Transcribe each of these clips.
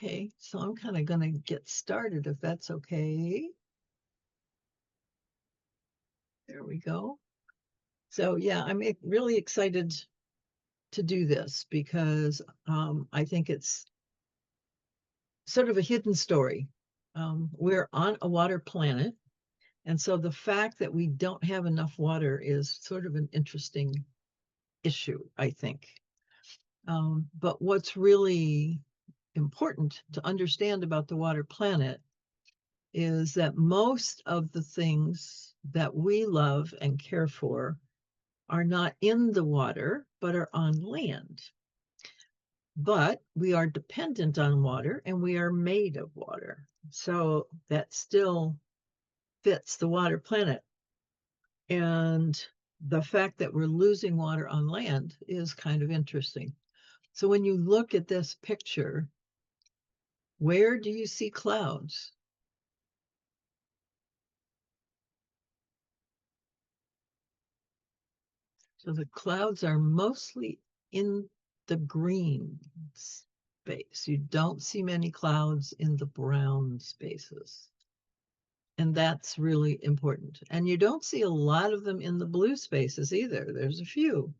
Okay, so I'm kind of going to get started if that's okay. There we go. So yeah, I'm really excited to do this because I think it's sort of a hidden story. We're on a water planet, and so the fact that we don't have enough water is sort of an interesting issue, I think. But what's really important to understand about the water planet is that most of the things that we love and care for are not in the water, but are on land. But we are dependent on water and we are made of water. So that still fits the water planet. And the fact that we're losing water on land is kind of interesting. So when you look at this picture, where do you see clouds? So the clouds are mostly in the green space. You don't see many clouds in the brown spaces. And that's really important. And you don't see a lot of them in the blue spaces either. There's a few,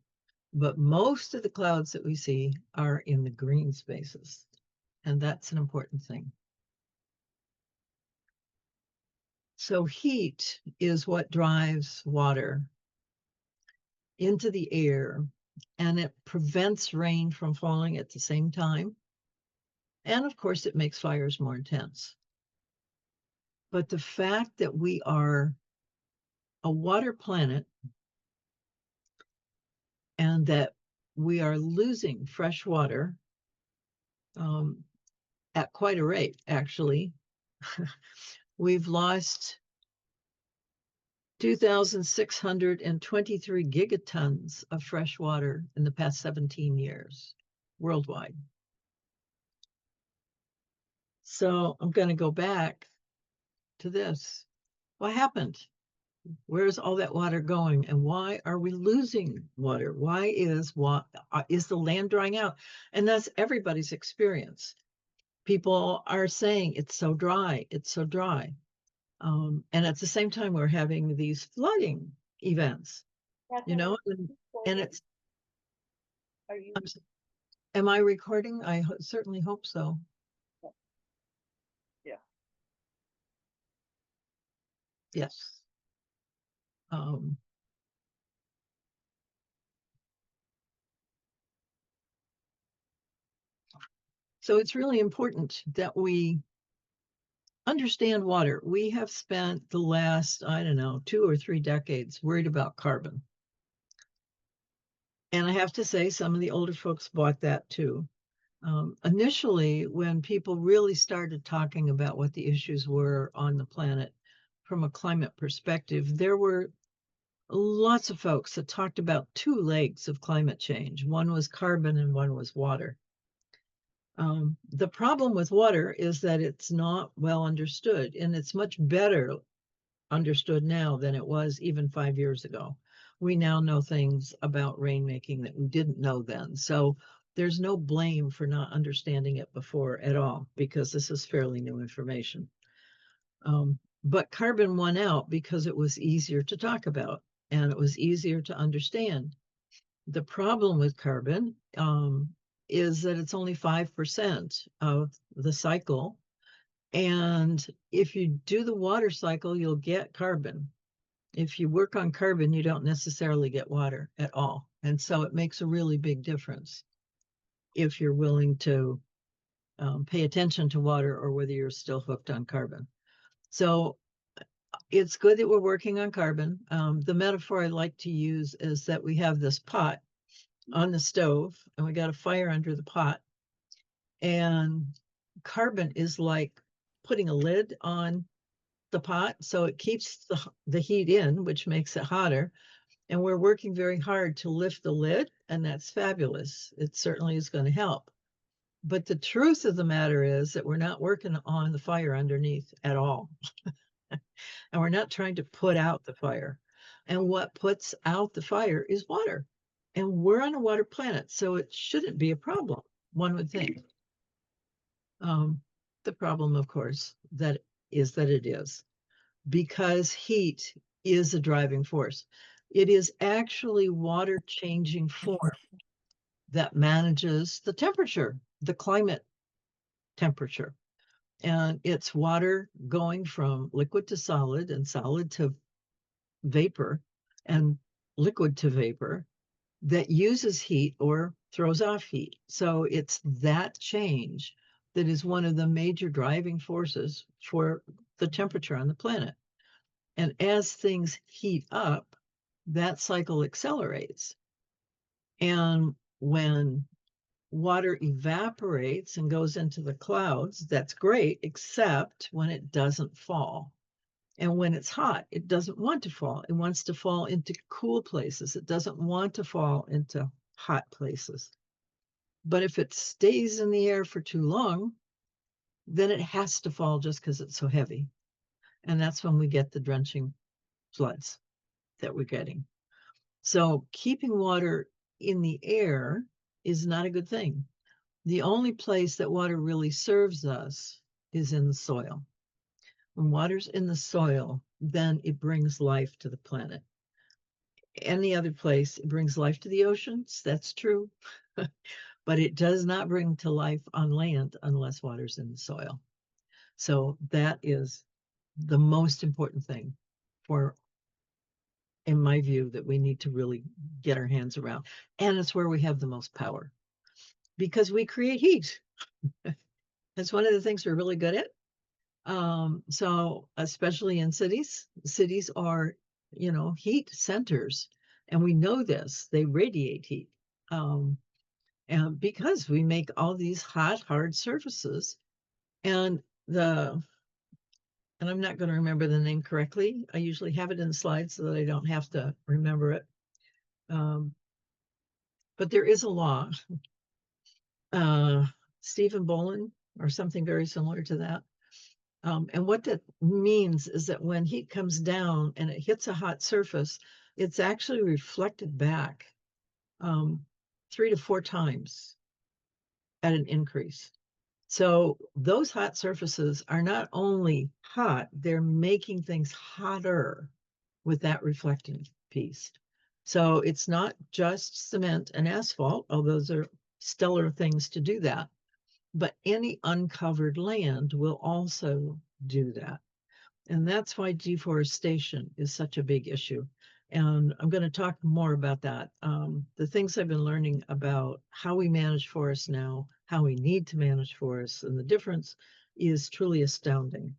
but most of the clouds that we see are in the green spaces. And that's an important thing. So heat is what drives water into the air, and it prevents rain from falling at the same time. And of course, it makes fires more intense. But the fact that we are a water planet and that we are losing fresh water at quite a rate, actually. We've lost 2,623 gigatons of fresh water in the past 17 years worldwide. So I'm going to go back to this. What happened? Where's all that water going, and why are we losing water? Why is the land drying out? And that's everybody's experience. People are saying it's so dry, it's so dry. And at the same time, we're having these flooding events, you know, and it's, Are you? am I recording? I certainly hope so. Yeah. Yes. So it's really important that we understand water. We have spent the last, I don't know, 2 or 3 decades worried about carbon. And I have to say, some of the older folks bought that too. Initially, when people really started talking about what the issues were on the planet from a climate perspective, there were lots of folks that talked about 2 legs of climate change. One was carbon and one was water. The problem with water is that it's not well understood, and it's much better understood now than it was even 5 years ago. We now know things about rainmaking that we didn't know then. So there's no blame for not understanding it before at all, because this is fairly new information. But carbon won out because it was easier to talk about and it was easier to understand. The problem with carbon is that it's only 5% of the cycle. And if you do the water cycle, you'll get carbon. If you work on carbon, you don't necessarily get water at all. And so it makes a really big difference if you're willing to pay attention to water or whether you're still hooked on carbon. So it's good that we're working on carbon. The metaphor I like to use is that we have this pot on the stove and we got a fire under the pot. And carbon is like putting a lid on the pot, so it keeps the heat in, which makes it hotter. And we're working very hard to lift the lid, and that's fabulous. It certainly is going to help. But the truth of the matter is that we're not working on the fire underneath at all. And we're not trying to put out the fire. And what puts out the fire is water. And we're on a water planet, so it shouldn't be a problem, one would think. The problem, of course, that it is because heat is a driving force. It is actually water changing form that manages the temperature, the climate temperature. And it's water going from liquid to solid and solid to vapor and liquid to vapor that uses heat or throws off heat. So it's that change that is one of the major driving forces for the temperature on the planet. And as things heat up, that cycle accelerates. And when water evaporates and goes into the clouds, that's great, except when it doesn't fall. And when it's hot, it doesn't want to fall. It wants to fall into cool places. It doesn't want to fall into hot places. But if it stays in the air for too long, then it has to fall just because it's so heavy. And that's when we get the drenching floods that we're getting. So keeping water in the air is not a good thing. The only place that water really serves us is in the soil. When water's in the soil, then it brings life to the planet. Any other place, it brings life to the oceans, that's true. But it does not bring to life on land unless water's in the soil. So that is the most important thing for, in my view, that we need to really get our hands around. And it's where we have the most power because we create heat. That's one of the things we're really good at. So especially in cities are, heat centers, and we know this, they radiate heat. And because we make all these hot, hard surfaces, and and I'm not going to remember the name correctly. I usually have it in the slides so that I don't have to remember it. Um, but there is a law, uh, Stephen Bolin, or something very similar to that. And what that means is that when heat comes down and it hits a hot surface, it's actually reflected back 3 to 4 times at an increase. So those hot surfaces are not only hot, they're making things hotter with that reflecting piece. So it's not just cement and asphalt, although those are stellar things to do that, but any uncovered land will also do that. And that's why deforestation is such a big issue. And I'm going to talk more about that. The things I've been learning about how we manage forests now, how we need to manage forests, and the difference is truly astounding.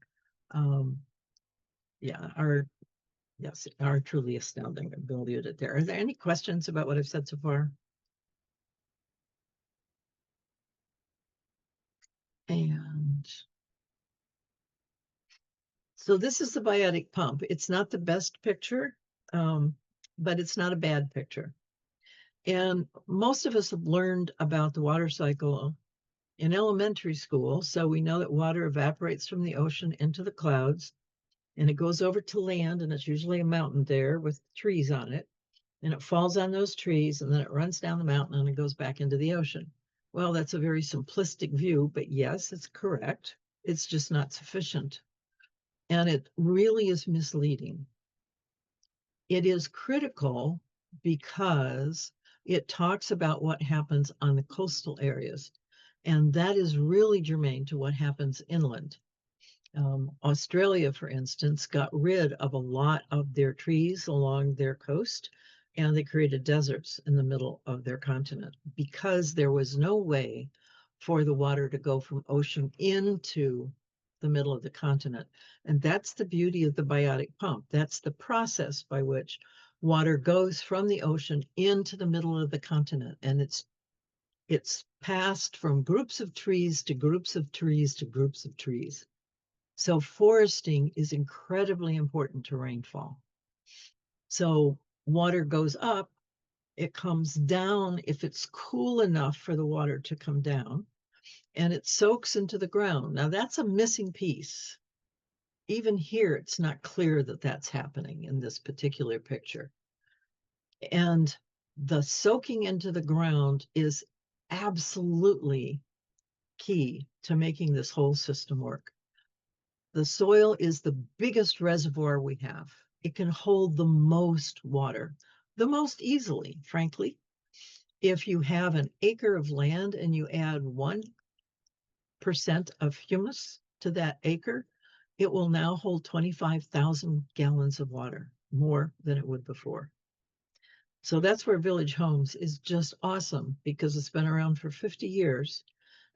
Um, yeah, are truly astounding. I'm going to leave it there. Are there any questions about what I've said so far? And so this is the biotic pump. It's not the best picture, but it's not a bad picture. And most of us have learned about the water cycle in elementary school. So we know that water evaporates from the ocean into the clouds and it goes over to land, and it's usually a mountain there with trees on it. And it falls on those trees and then it runs down the mountain and it goes back into the ocean. Well, that's a very simplistic view, but yes, it's correct. It's just not sufficient. And it really is misleading. It is critical because it talks about what happens on the coastal areas. And that is really germane to what happens inland. Australia, for instance, got rid of a lot of their trees along their coast, and they created deserts in the middle of their continent because there was no way for the water to go from ocean into the middle of the continent. And that's the beauty of the biotic pump. That's the process by which water goes from the ocean into the middle of the continent. And it's passed from groups of trees to groups of trees to groups of trees. So foresting is incredibly important to rainfall. So water goes up, it comes down if it's cool enough for the water to come down, and it soaks into the ground. Now that's a missing piece. Even here, it's not clear that that's happening in this particular picture. And the soaking into the ground is absolutely key to making this whole system work. The soil is the biggest reservoir we have. It can hold the most water, the most easily, frankly. If you have an acre of land and you add 1% of humus to that acre, it will now hold 25,000 gallons of water, more than it would before. So that's where Village Homes is just awesome because it's been around for 50 years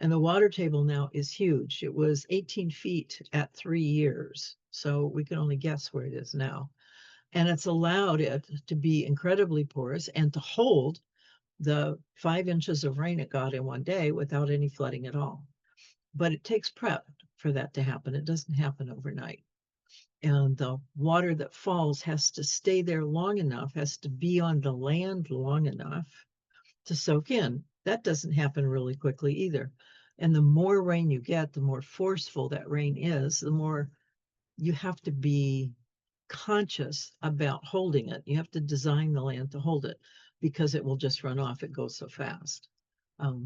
and the water table now is huge. It was 18 feet at 3 years. So we can only guess where it is now. And it's allowed it to be incredibly porous and to hold the 5 inches of rain it got in one day without any flooding at all. But it takes prep for that to happen. It doesn't happen overnight. And the water that falls has to stay there long enough, has to be on the land long enough to soak in. That doesn't happen really quickly either. And the more rain you get, the more forceful that rain is, the more you have to be conscious about holding it. You have to design the land to hold it because it will just run off. It goes so fast.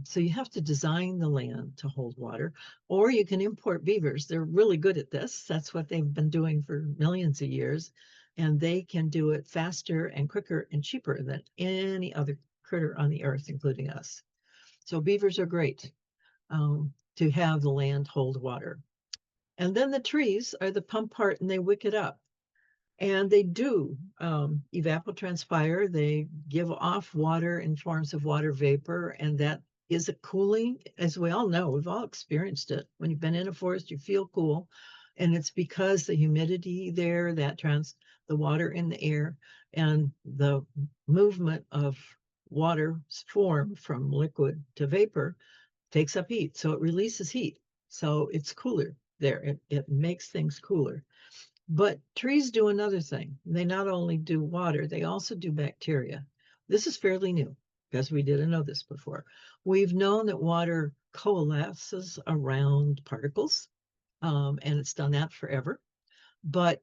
So you have to design the land to hold water, or you can import beavers. They're really good at this. That's what they've been doing for millions of years, and they can do it faster and quicker and cheaper than any other critter on the earth, including us. So beavers are great to have the land hold water. And then the trees are the pump part, and they wick it up. And they do evapotranspire. They give off water in forms of water vapor, and that is a cooling, as we all know. We've all experienced it. When you've been in a forest, you feel cool, and it's because the humidity there, the water in the air, and the movement of water's form from liquid to vapor takes up heat, so it releases heat. So it's cooler there. It makes things cooler. But trees do another thing. They not only do water, they also do bacteria. This is fairly new because we didn't know this before. We've known that water coalesces around particles, and it's done that forever. But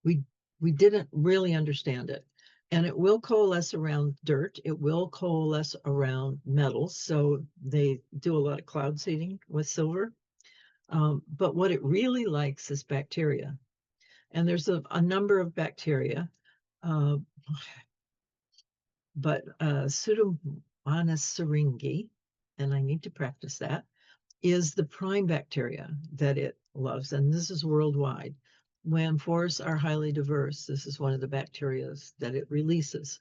we we didn't really understand it. And it will coalesce around dirt. It will coalesce around metals. So they do a lot of cloud seeding with silver. But what it really likes is bacteria. And there's a number of bacteria, uh, but Pseudomonas syringae, and I need to practice that, is the prime bacteria that it loves. And this is worldwide. When forests are highly diverse, this is one of the bacteria that it releases.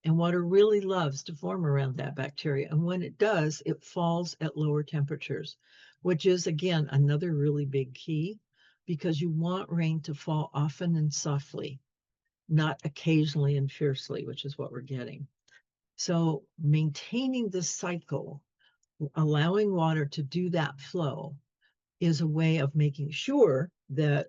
And water really loves to form around that bacteria. And when it does, it falls at lower temperatures, which is, again, another really big key because you want rain to fall often and softly, not occasionally and fiercely, which is what we're getting. So maintaining this cycle, allowing water to do that flow, is a way of making sure that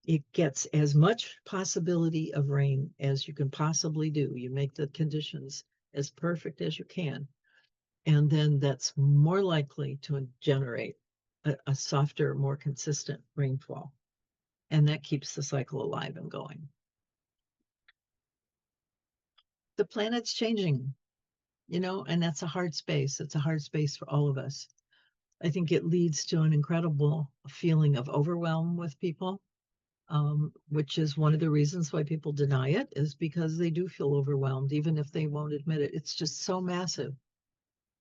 it gets as much possibility of rain as you can possibly do. You make the conditions as perfect as you can. And then that's more likely to generate a softer, more consistent rainfall. And that keeps the cycle alive and going. The planet's changing, and that's a hard space. It's a hard space for all of us. I think it leads to an incredible feeling of overwhelm with people, which is one of the reasons why people deny it, is because they do feel overwhelmed, even if they won't admit it. It's just so massive.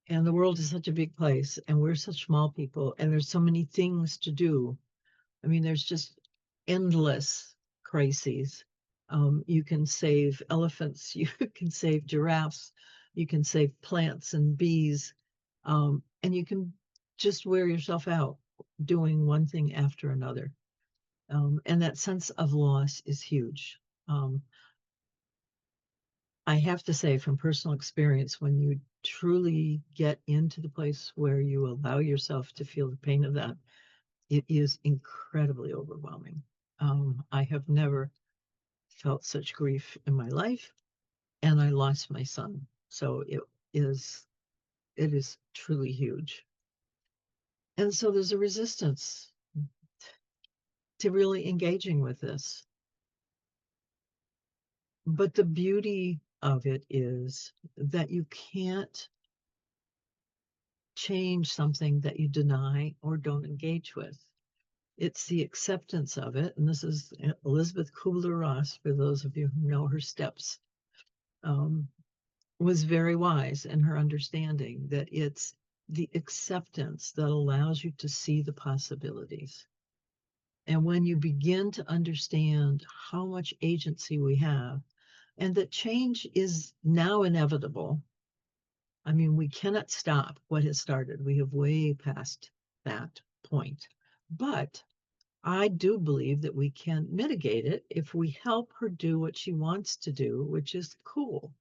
And the world is such a big place, and we're such small people, and there's so many things to do. I mean, there's just endless crises. You can save elephants, you can save giraffes, you can save plants and bees, and you can just wear yourself out doing one thing after another. And that sense of loss is huge. I have to say, from personal experience, when you truly get into the place where you allow yourself to feel the pain of that, it is incredibly overwhelming. I have never felt such grief in my life, and I lost my son. So is it is truly huge. And so there's a resistance to really engaging with this. But the beauty of it is that you can't change something that you deny or don't engage with. It's the acceptance of it. And this is Elizabeth Kubler-Ross, for those of you who know her steps, um, was very wise in her understanding that it's the acceptance that allows you to see the possibilities. And when you begin to understand how much agency we have and that change is now inevitable, I mean, we cannot stop what has started. We have way past that point. But I do believe that we can mitigate it if we help her do what she wants to do, which is cool.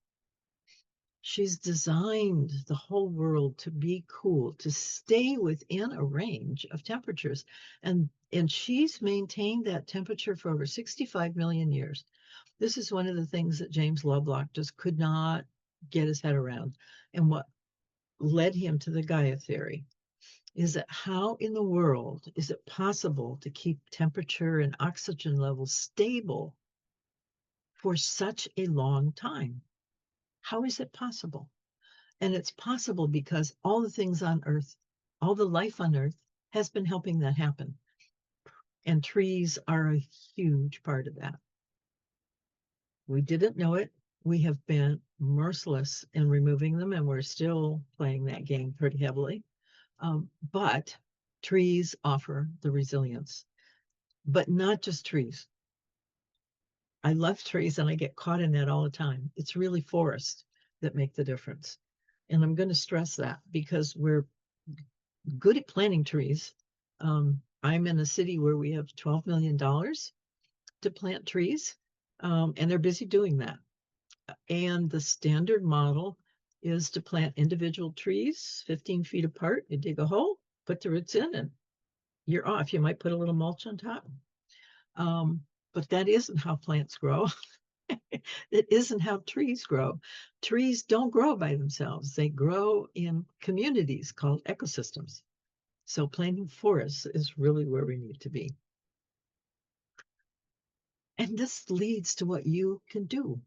She's designed the whole world to be cool, to stay within a range of temperatures. And she's maintained that temperature for over 65 million years. This is one of the things that James Lovelock just could not get his head around. And what led him to the Gaia theory is that how in the world is it possible to keep temperature and oxygen levels stable for such a long time? How is it possible? And it's possible because all the things on Earth, all the life on Earth has been helping that happen. And trees are a huge part of that. We didn't know it. We have been merciless in removing them, and we're still playing that game pretty heavily. But trees offer the resilience, but not just trees. I love trees and I get caught in that all the time. It's really forests that make the difference. And I'm going to stress that because we're good at planting trees. I'm in a city where we have $12 million to plant trees, and they're busy doing that. And the standard model is to plant individual trees 15 feet apart. You dig a hole, put the roots in, and you're off. You might put a little mulch on top. But that isn't how plants grow. It isn't how trees grow. Trees don't grow by themselves. They grow in communities called ecosystems. So planting forests is really where we need to be. And this leads to what you can do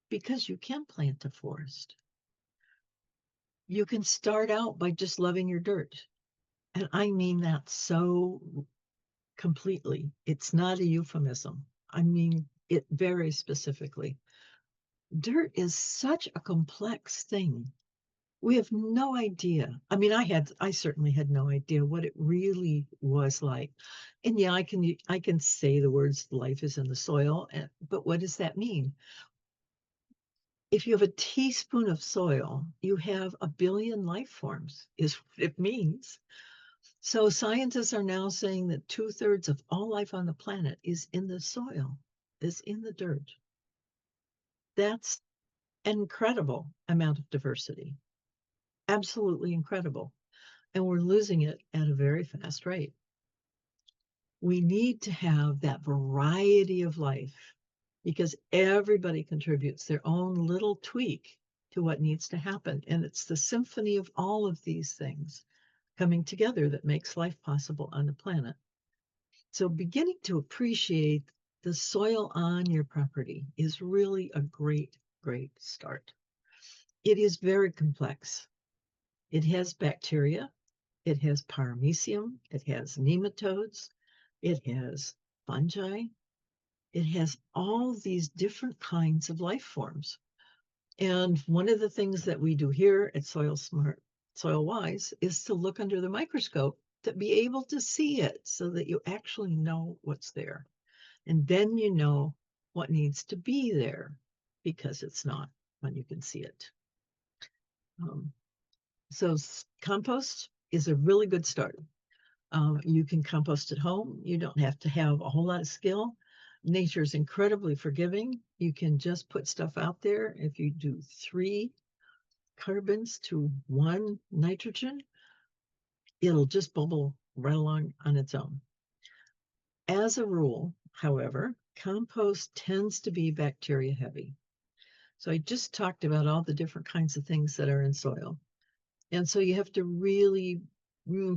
because you can plant a forest. You can start out by just loving your dirt. And I mean that so completely. It's not a euphemism. I mean it very specifically. Dirt is such a complex thing. We have no idea. I mean, I certainly had no idea what it really was like. And yeah, I can say the words life is in the soil, but what does that mean? If you have a teaspoon of soil, you have a billion life forms, is what it means. So scientists are now saying that 2/3 of all life on the planet is in the soil, is in the dirt. That's an incredible amount of diversity. Absolutely incredible. And we're losing it at a very fast rate. We need to have that variety of life because everybody contributes their own little tweak to what needs to happen. And it's the symphony of all of these things coming together that makes life possible on the planet. So beginning to appreciate the soil on your property is really a great, great start. It is very complex. It has bacteria, it has paramecium, it has nematodes, it has fungi, it has all these different kinds of life forms. And one of the things that we do here at Soil Smart, Soil Wise, is to look under the microscope to be able to see it so that you actually know what's there. And then you know what needs to be there because it's not when you can see it. So compost is a really good start. You can compost at home. You don't have to have a whole lot of skill. Nature is incredibly forgiving. You can just put stuff out there. If you do 3 carbons to 1 nitrogen, it'll just bubble right along on its own. As a rule, however, compost tends to be bacteria heavy. So I just talked about all the different kinds of things that are in soil. And so you have to really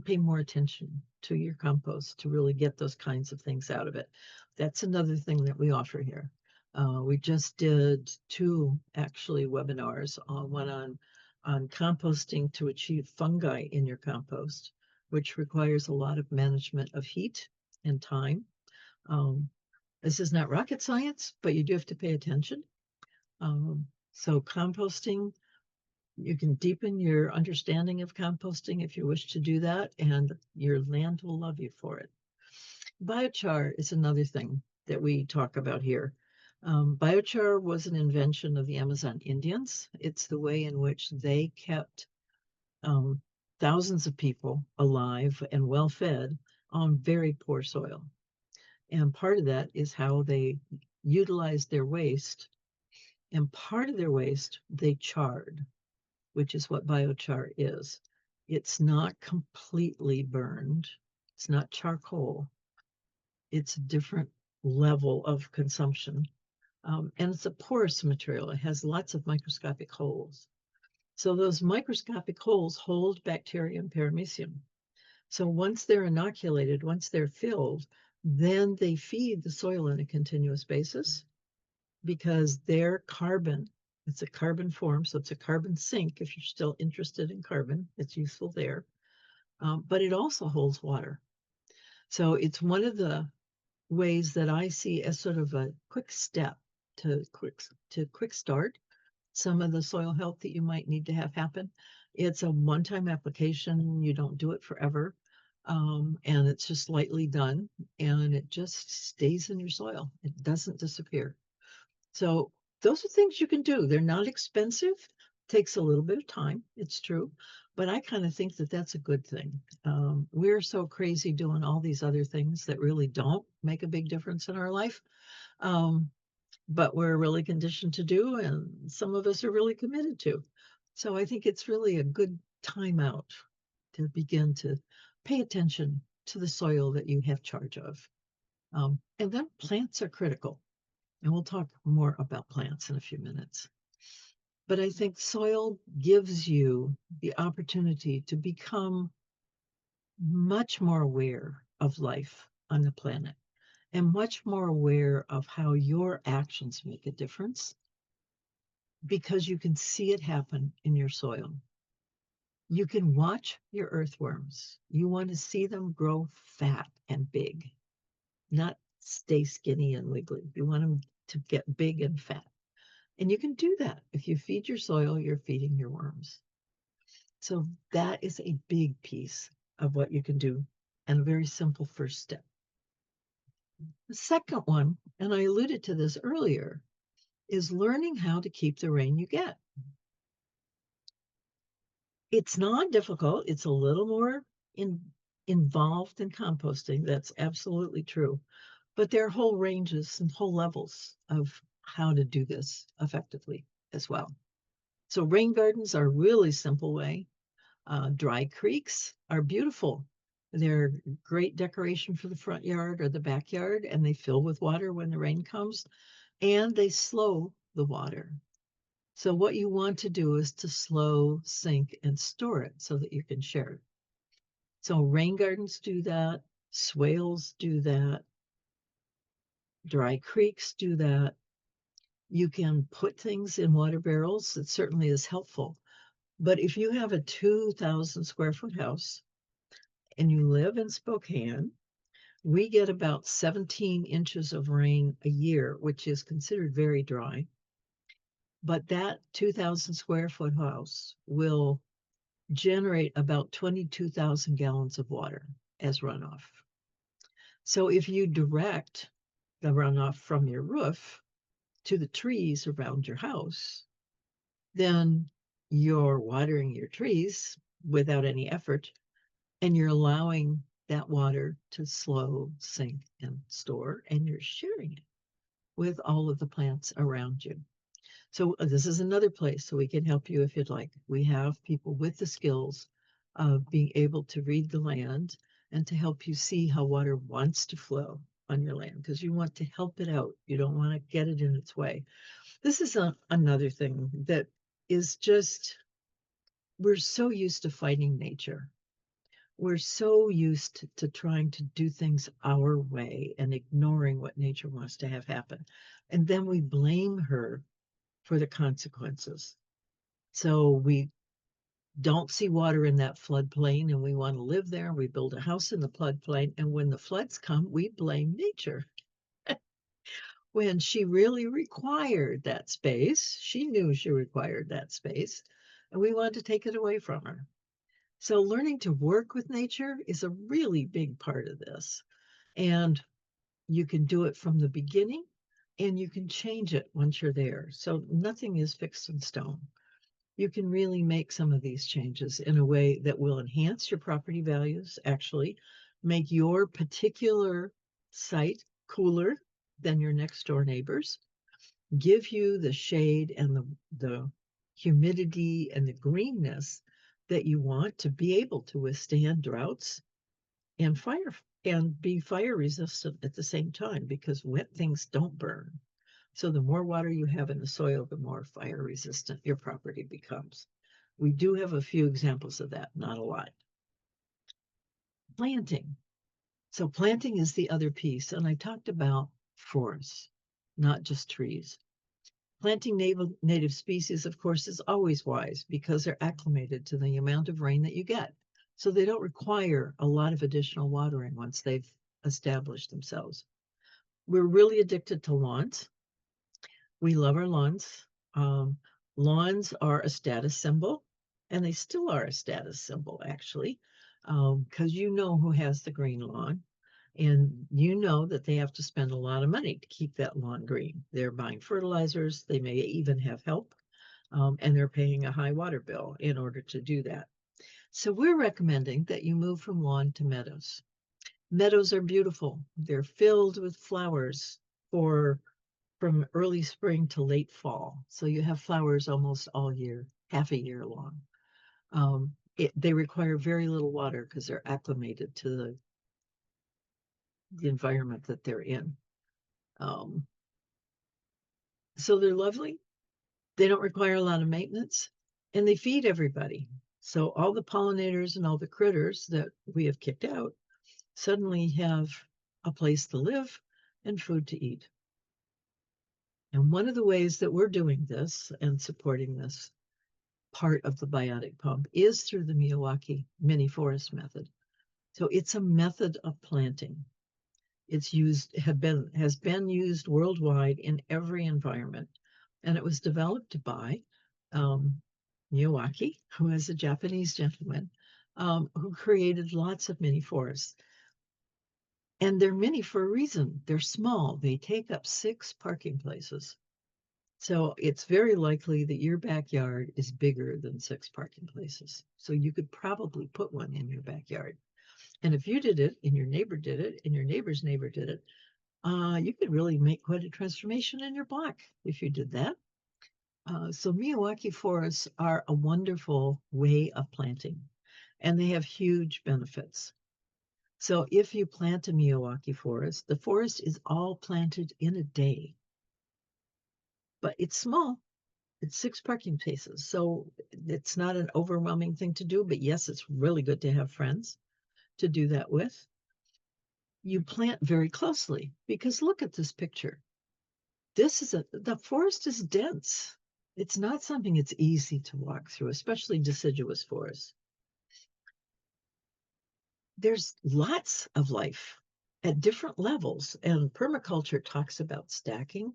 pay more attention to your compost to really get those kinds of things out of it. That's another thing that we offer here. We just did 2 actually webinars, one on on composting to achieve fungi in your compost, which requires a lot of management of heat and time. Um, this is not rocket science, but you do have to pay attention. So composting, you can deepen your understanding of composting if you wish to do that, and your land will love you for it. Biochar is another thing that we talk about here. Biochar was an invention of the Amazon Indians. It's the way in which they kept um, thousands of people alive and well fed on very poor soil. And part of that is how they utilized their waste. And part of their waste they charred, which is what biochar is. It's not completely burned, it's not charcoal, it's a different level of consumption. And it's a porous material, it has lots of microscopic holes. So those microscopic holes hold bacteria and paramecium. So once they're inoculated, once they're filled, then they feed the soil on a continuous basis because their carbon, it's a carbon form, so it's a carbon sink if you're still interested in carbon, it's useful there. But it also holds water. So it's one of the ways that I see as sort of a quick step to quick start some of the soil health that you might need to have happen. It's a one-time application. You don't do it forever. And it's just lightly done and it just stays in your soil. It doesn't disappear. So those are things you can do. They're not expensive. Takes a little bit of time, it's true, but I kind of think that that's a good thing. We're so crazy doing all these other things that really don't make a big difference in our life, but we're really conditioned to do, and some of us are really committed to. So I think it's really a good time out to begin to pay attention to the soil that you have charge of. And then plants are critical. And we'll talk more about plants in a few minutes. But I think soil gives you the opportunity to become much more aware of life on the planet and much more aware of how your actions make a difference because you can see it happen in your soil. You can watch your earthworms. You want to see them grow fat and big, not stay skinny and wiggly. You want them to get big and fat. And you can do that. If you feed your soil, you're feeding your worms. So that is a big piece of what you can do and a very simple first step. The second one, and I alluded to this earlier, is learning how to keep the rain you get. It's not difficult. It's a little more involved in composting. That's absolutely true. But there are whole ranges and whole levels of how to do this effectively as well. So rain gardens are a really simple way. Dry creeks are beautiful. They're great decoration for the front yard or the backyard, and they fill with water when the rain comes, and they slow the water. So what you want to do is to slow, sink, and store it so that you can share it. So rain gardens do that, swales do that, dry creeks do that. You can put things in water barrels. It certainly is helpful. But if you have a 2,000 square foot house and you live in Spokane, we get about 17 inches of rain a year, which is considered very dry. But that 2,000 square foot house will generate about 22,000 gallons of water as runoff. So if you direct the runoff from your roof to the trees around your house, then you're watering your trees without any effort, and you're allowing that water to slow, sink, and store, and you're sharing it with all of the plants around you. So this is another place so we can help you if you'd like. We have people with the skills of being able to read the land and to help you see how water wants to flow on your land because you want to help it out. You don't want to get it in its way. This is another thing that is just, we're so used to fighting nature. We're so used to trying to do things our way and ignoring what nature wants to have happen. And then we blame her for the consequences. So we don't see water in that floodplain and we want to live there. We build a house in the floodplain. And when the floods come, we blame nature. When she really required that space, she knew she required that space, and we wanted to take it away from her. So, learning to work with nature is a really big part of this. And you can do it from the beginning and you can change it once you're there. So, nothing is fixed in stone. You can really make some of these changes in a way that will enhance your property values, actually, make your particular site cooler than your next door neighbors, give you the shade and the humidity and the greenness that you want to be able to withstand droughts and fire and be fire resistant at the same time because wet things don't burn. So the more water you have in the soil, the more fire resistant your property becomes. We do have a few examples of that, not a lot. Planting. So planting is the other piece, and I talked about forests, not just trees. Planting native species, of course, is always wise because they're acclimated to the amount of rain that you get. So they don't require a lot of additional watering once they've established themselves. We're really addicted to lawns. We love our lawns. Um, Lawns are a status symbol, and they still are a status symbol, actually, because you know who has the green lawn, and you know that they have to spend a lot of money to keep that lawn green. They're buying fertilizers, they may even have help, and they're paying a high water bill in order to do that. So we're recommending that you move from lawn to meadows. Meadows are beautiful. They're filled with flowers for from early spring to late fall. So you have flowers almost all year, half a year long. They require very little water because they're acclimated to the environment that they're in. Um, so they're lovely. They don't require a lot of maintenance and they feed everybody. So all the pollinators and all the critters that we have kicked out suddenly have a place to live and food to eat. And one of the ways that we're doing this and supporting this part of the biotic pump is through the Miyawaki Mini Forest method. So it's a method of planting. It's has been used worldwide in every environment, and it was developed by Miyawaki, who is a Japanese gentleman who created lots of mini forests. And they're mini for a reason. They're small. They take up 6 parking places. So it's very likely that your backyard is bigger than 6 parking places. So you could probably put one in your backyard. And if you did it, and your neighbor did it, and your neighbor's neighbor did it, you could really make quite a transformation in your block if you did that. So Miyawaki forests are a wonderful way of planting, and they have huge benefits. So if you plant a Miyawaki forest, the forest is all planted in a day, but it's small. It's 6 parking spaces, so it's not an overwhelming thing to do, but yes, it's really good to have friends to do that with. You plant very closely because look at this picture. The forest is dense. It's not something it's easy to walk through, especially deciduous forests. There's lots of life at different levels, and permaculture talks about stacking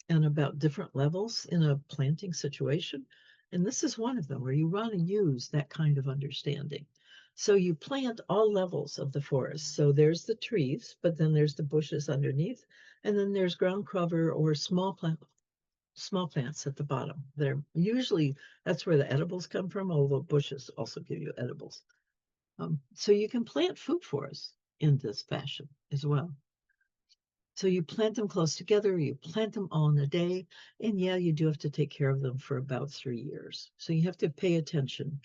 and about different levels in a planting situation. And this is one of them where you want to use that kind of understanding. So you plant all levels of the forest. So there's the trees, but then there's the bushes underneath, and then there's ground cover or small plants at the bottom. They're usually that's where the edibles come from, although bushes also give you edibles. So you can plant food forests in this fashion as well. So you plant them close together, you plant them all in a day, and yeah, you do have to take care of them for about 3 years. So you have to pay attention.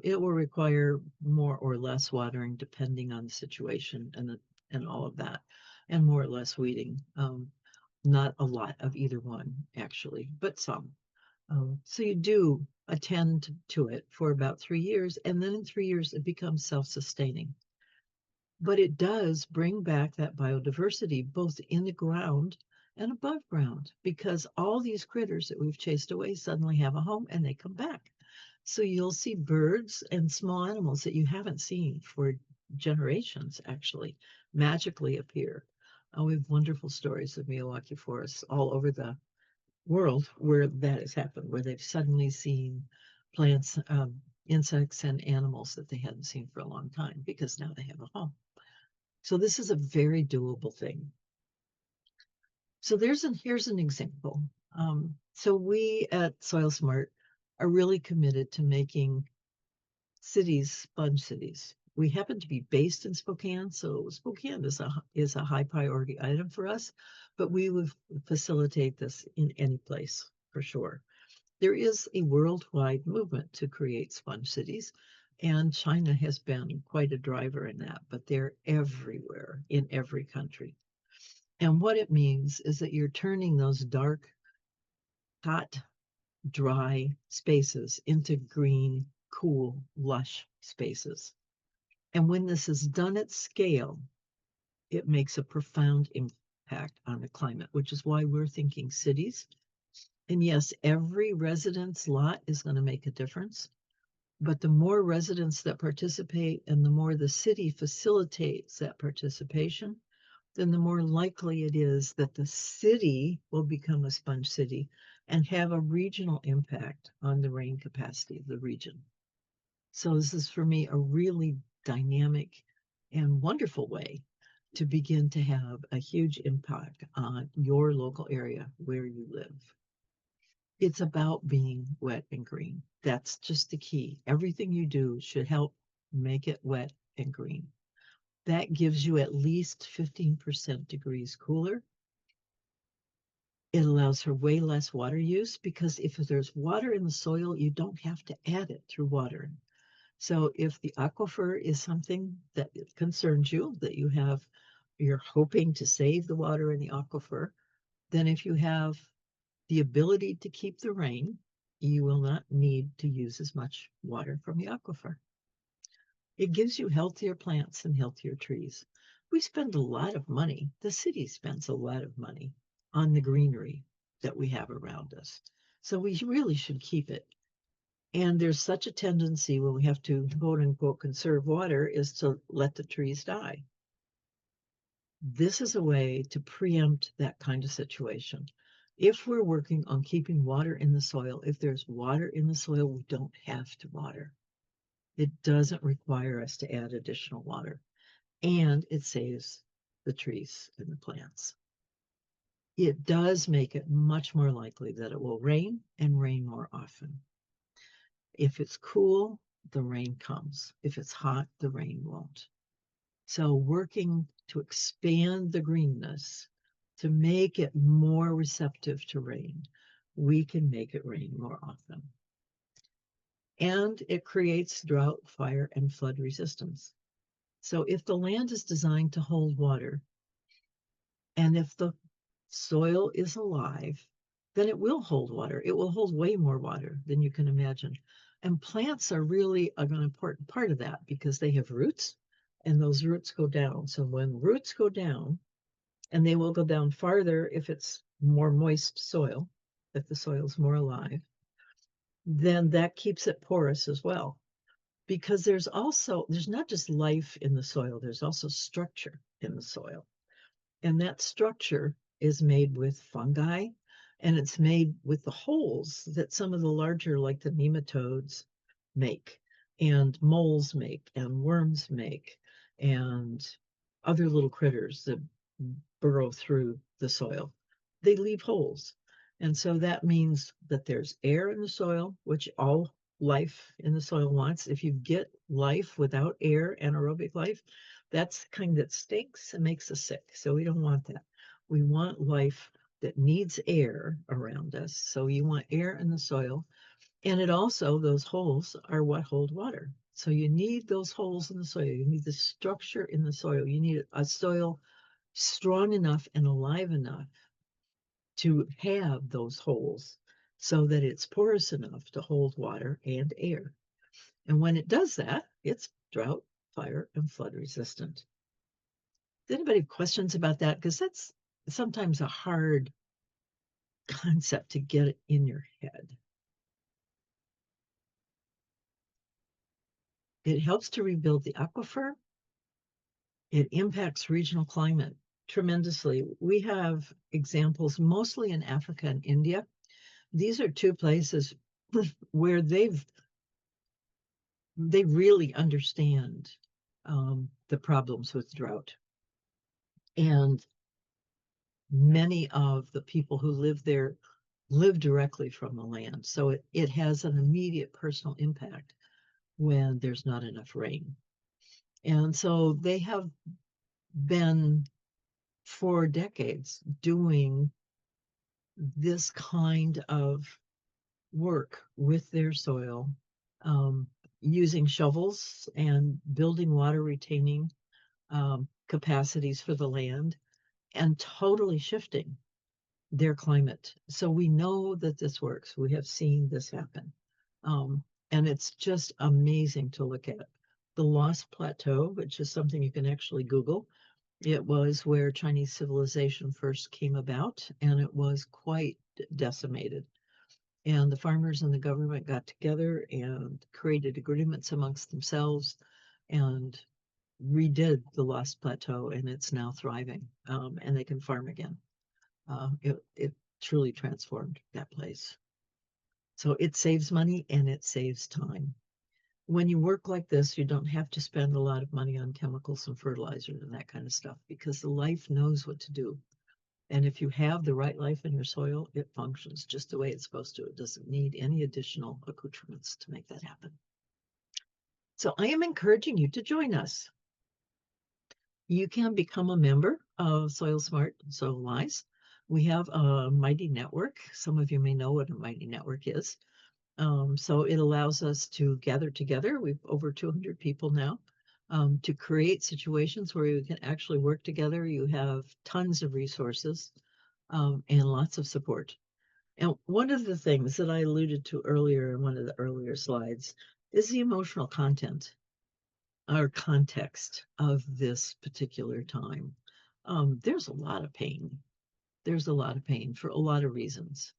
It will require more or less watering depending on the situation and all of that, and more or less weeding. Not a lot of either one, actually, but some. So you do attend to it for about 3 years, and then in 3 years, it becomes self-sustaining. But it does bring back that biodiversity both in the ground and above ground because all these critters that we've chased away suddenly have a home and they come back. So you'll see birds and small animals that you haven't seen for generations actually magically appear. We have wonderful stories of Miyawaki forests all over the world where that has happened, where they've suddenly seen plants, insects, and animals that they hadn't seen for a long time because now they have a home. So this is a very doable thing. So here's an example. So we at Soil Smart are really committed to making cities sponge cities. We happen to be based in Spokane, so Spokane is a high priority item for us, but we would facilitate this in any place for sure. There is a worldwide movement to create sponge cities, and China has been quite a driver in that, but they're everywhere in every country. And what it means is that you're turning those dark, hot, dry spaces into green, cool, lush spaces. And when this is done at scale, it makes a profound impact on the climate, which is why we're thinking cities. And yes, every resident's lot is going to make a difference. But the more residents that participate and the more the city facilitates that participation, then the more likely it is that the city will become a sponge city and have a regional impact on the rain capacity of the region. So this is for me a really dynamic and wonderful way to begin to have a huge impact on your local area where you live. It's about being wet and green. That's just the key. Everything you do should help make it wet and green. That gives you at least 15% degrees cooler. It allows for way less water use because if there's water in the soil, you don't have to add it through watering. So if the aquifer is something that concerns you, that you're hoping to save the water in the aquifer, then if you have the ability to keep the rain, you will not need to use as much water from the aquifer. It gives you healthier plants and healthier trees. We spend a lot of money, the city spends a lot of money on the greenery that we have around us. So we really should keep it. And there's such a tendency when we have to quote unquote conserve water is to let the trees die. This is a way to preempt that kind of situation. If we're working on keeping water in the soil, if there's water in the soil, we don't have to water. It doesn't require us to add additional water, and it saves the trees and the plants. It does make it much more likely that it will rain and rain more often. If it's cool, the rain comes. If it's hot, the rain won't. So working to expand the greenness, to make it more receptive to rain, we can make it rain more often. And it creates drought, fire, and flood resistance. So if the land is designed to hold water, and if the soil is alive, then it will hold water. It will hold way more water than you can imagine. And plants are really an important part of that because they have roots and those roots go down. So when roots go down, and they will go down farther if it's more moist soil, if the soil is more alive, then that keeps it porous as well. Because there's not just life in the soil, there's also structure in the soil. And that structure is made with fungi and it's made with the holes that some of the larger, like the nematodes, make, and moles make, and worms make, and other little critters that burrow through the soil. They leave holes. And so that means that there's air in the soil, which all life in the soil wants. If you get life without air, anaerobic life, that's the kind that stinks and makes us sick. So we don't want that. We want life that needs air around us. So you want air in the soil. And it also, those holes are what hold water. So you need those holes in the soil. You need the structure in the soil. You need a soil strong enough and alive enough to have those holes so that it's porous enough to hold water and air. And when it does that, it's drought, fire, and flood resistant. Does anybody have questions about that? Because that's sometimes a hard concept to get in your head. It helps to rebuild the aquifer. It impacts regional climate tremendously. We have examples mostly in Africa and India. These are two places where they really understand the problems with drought. And many of the people who live there live directly from the land. So it has an immediate personal impact when there's not enough rain. And so they have been for decades doing this kind of work with their soil, um, using shovels and building water retaining capacities for the land and totally shifting their climate. So we know that this works. We have seen this happen. And it's just amazing to look at. The Lost Plateau, which is something you can actually Google, it was where Chinese civilization first came about, and it was quite decimated. And the farmers and the government got together and created agreements amongst themselves and redid the Lost Plateau, and it's now thriving, and they can farm again. It truly transformed that place. So it saves money and it saves time. When you work like this, you don't have to spend a lot of money on chemicals and fertilizers and that kind of stuff because the life knows what to do. And if you have the right life in your soil, it functions just the way it's supposed to. It doesn't need any additional accoutrements to make that happen. So I am encouraging you to join us. You can become a member of Soil Smart and Soil Wise. We have a mighty network. Some of you may know what a mighty network is. So it allows us to gather together. We've over 200 people now, to create situations where we can actually work together. You have tons of resources, and lots of support. And one of the things that I alluded to earlier in one of the earlier slides is the emotional content or context of this particular time. There's a lot of pain. There's a lot of pain for a lot of reasons.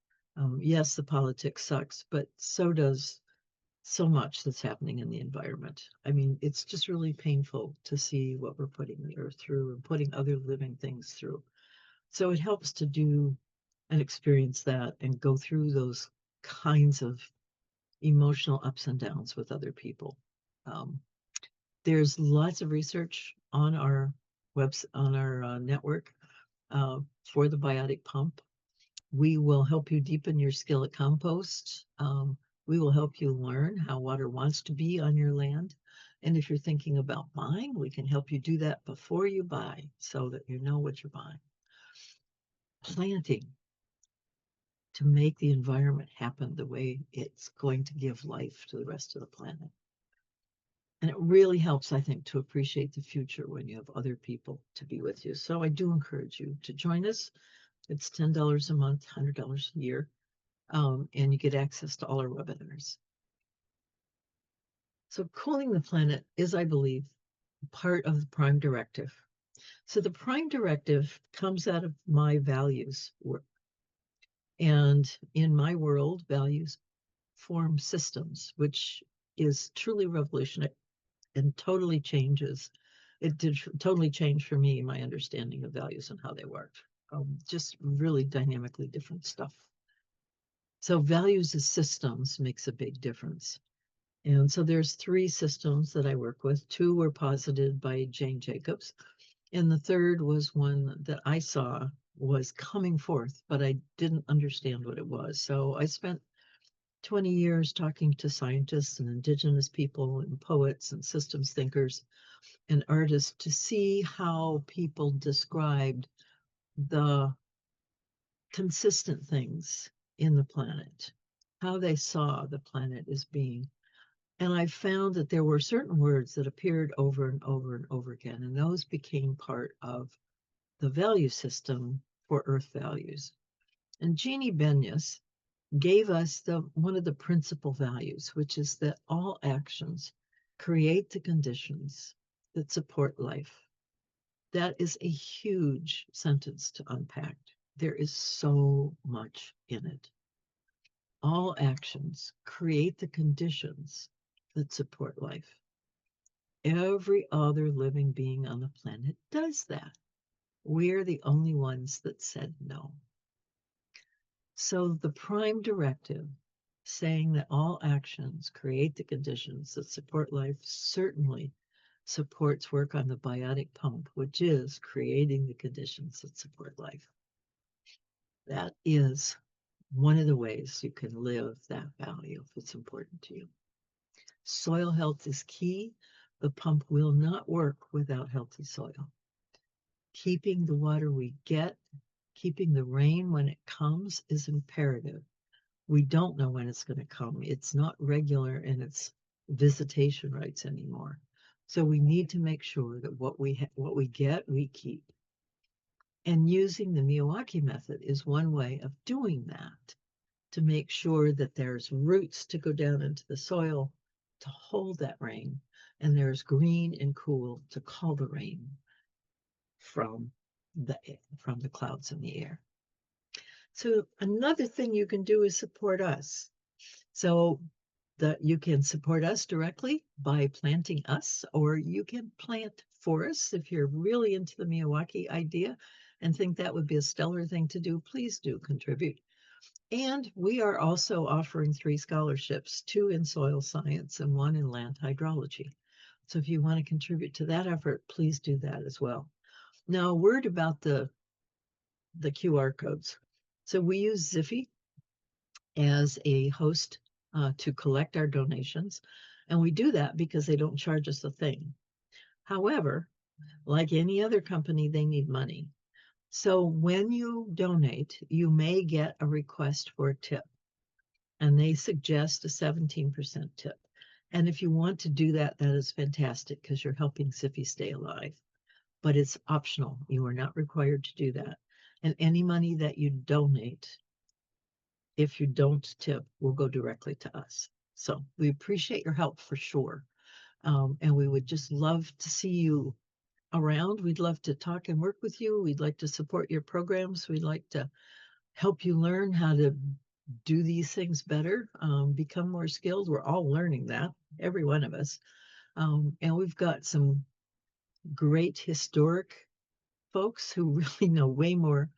Yes, the politics sucks, but so does so much that's happening in the environment. I mean, it's just really painful to see what we're putting the earth through and putting other living things through. So it helps to do and experience that and go through those kinds of emotional ups and downs with other people. Um, there's lots of research on our network for the biotic pump. We will help you deepen your skill at compost. We will help you learn how water wants to be on your land. And if you're thinking about buying, we can help you do that before you buy so that you know what you're buying. Planting to make the environment happen the way it's going to give life to the rest of the planet. And it really helps, I think, to appreciate the future when you have other people to be with you. So I do encourage you to join us. It's $10 a month, $100 a year, and you get access to all our webinars. So cooling the planet is, I believe, part of the Prime Directive. So the Prime Directive comes out of my values work. And in my world, values form systems, which is truly revolutionary and totally changes. It did totally change for me my understanding of values and how they work. Just really dynamically different stuff. So values as systems makes a big difference. And so there's 3 systems that I work with. 2 were posited by Jane Jacobs, and the third was one that I saw was coming forth, but I didn't understand what it was. So I spent 20 years talking to scientists and indigenous people and poets and systems thinkers and artists to see how people described the consistent things in the planet, how they saw the planet as being. And I found that there were certain words that appeared over and over and over again, and those became part of the value system for Earth values. And Jeannie Benyus gave us one of the principal values, which is that all actions create the conditions that support life. That is a huge sentence to unpack. There is so much in it. All actions create the conditions that support life. Every other living being on the planet does that. We're the only ones that said no. So the prime directive saying that all actions create the conditions that support life certainly supports work on the biotic pump, which is creating the conditions that support life. That is one of the ways you can live that value if it's important to you. Soil health is key. The pump will not work without healthy soil. Keeping the water we get, keeping the rain when it comes is imperative. We don't know when it's going to come. It's not regular in its visitation rights anymore. So we need to make sure that what we get, we keep. And using the Miyawaki method is one way of doing that, to make sure that there's roots to go down into the soil to hold that rain, and there's green and cool to call the rain from the clouds in the air. So another thing you can do is support us. So that you can support us directly by planting us, or you can plant for us if you're really into the Miyawaki idea and think that would be a stellar thing to do. Please do contribute. And we are also offering 3 scholarships, 2 in soil science and 1 in land hydrology. So if you want to contribute to that effort, please do that as well. Now, a word about the QR codes. So we use Ziffy as a host to collect our donations, and we do that because they don't charge us a thing. However, like any other company, they need money. So when you donate, you may get a request for a tip, and they suggest a 17% tip. And if you want to do that, that is fantastic because you're helping Ziffy stay alive. But it's optional. You are not required to do that. And any money that you donate, if you don't tip, will go directly to us. So we appreciate your help for sure. And we would just love to see you around. We'd love to talk and work with you. We'd like to support your programs. We'd like to help you learn how to do these things better, become more skilled. We're all learning that, every one of us. And we've got some great historic folks who really know way more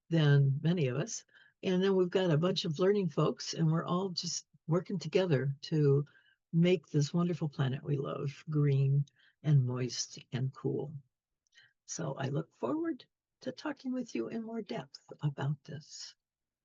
than many of us. And then we've got a bunch of learning folks, and we're all just working together to make this wonderful planet we love green and moist and cool. So I look forward to talking with you in more depth about this.